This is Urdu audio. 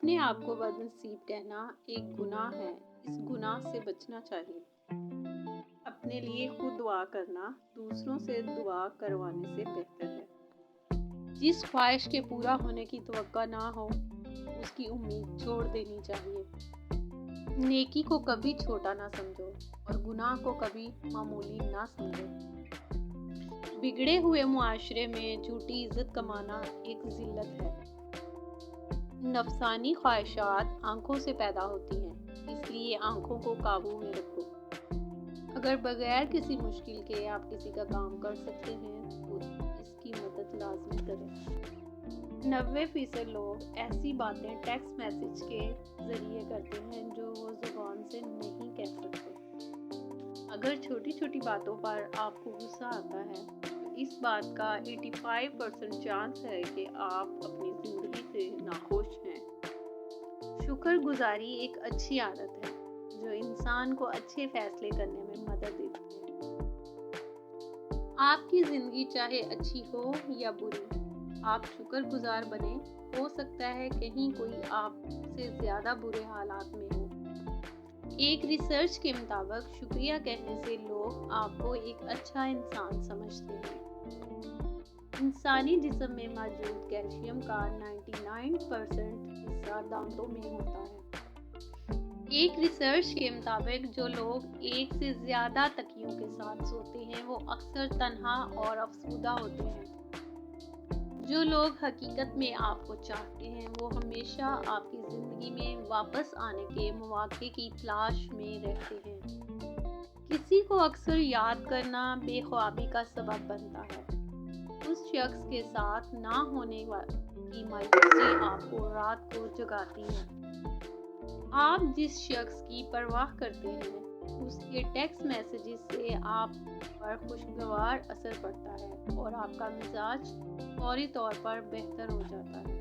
اپنے آپ کو بدنصیب کہنا ایک گناہ ہے، اس گناہ سے بچنا چاہیے۔ اپنے لیے خود دعا کرنا دوسروں سے دعا کروانے سے بہتر ہے۔ جس خواہش کے پورا ہونے کی توقع نہ ہو، اس کی امید چھوڑ دینی چاہیے۔ نیکی کو کبھی چھوٹا نہ سمجھو اور گناہ کو کبھی معمولی نہ سمجھو۔ بگڑے ہوئے معاشرے میں جھوٹی عزت کمانا ایک ذلت ہے۔ نفسانی خواہشات آنکھوں سے پیدا ہوتی ہیں، اس لیے آنکھوں کو قابو میں رکھو۔ اگر بغیر کسی مشکل کے آپ کسی کا کام کر سکتے ہیں تو اس کی مدد لازمی کریں۔ 90% لوگ ایسی باتیں ٹیکسٹ میسج کے ذریعے کرتے ہیں جو وہ زبان سے نہیں کہہ سکتے۔ اگر چھوٹی چھوٹی باتوں پر آپ کو غصہ آتا ہے تو اس بات کا 85% چانس ہے کہ آپ اپنی زندگی سے ناخوش ہیں۔ شکر گزاری ایک اچھی عادت ہے جو انسان کو اچھے فیصلے کرنے میں مدد دیتی ہے۔ آپ کی زندگی چاہے اچھی ہو یا بری، آپ شکر گزار بنیں۔ ہو سکتا ہے کہیں کوئی آپ سے زیادہ برے حالات میں ہو۔ ایک ریسرچ کے مطابق شکریہ کہنے سے لوگ آپ کو ایک اچھا انسان سمجھتے ہیں۔ انسانی جسم میں موجود کیلشیم کا 99% حصہ دانتوں میں ہوتا ہے۔ ایک ریسرچ کے مطابق جو لوگ ایک سے زیادہ تکیوں کے ساتھ سوتے ہیں وہ اکثر تنہا اور افسردہ ہوتے ہیں۔ جو لوگ حقیقت میں آپ کو چاہتے ہیں وہ ہمیشہ آپ کی زندگی میں واپس آنے کے مواقع کی تلاش میں رہتے ہیں۔ کسی کو اکثر یاد کرنا بے خوابی کا سبب بنتا ہے۔ اس شخص کے ساتھ نہ ہونے کی مایوسی آپ کو رات کو جگاتی ہے۔ آپ جس شخص کی پرواہ کرتے ہیں اس کے ٹیکسٹ میسیجز سے آپ پر خوشگوار اثر پڑتا ہے اور آپ کا مزاج فوری طور پر بہتر ہو جاتا ہے۔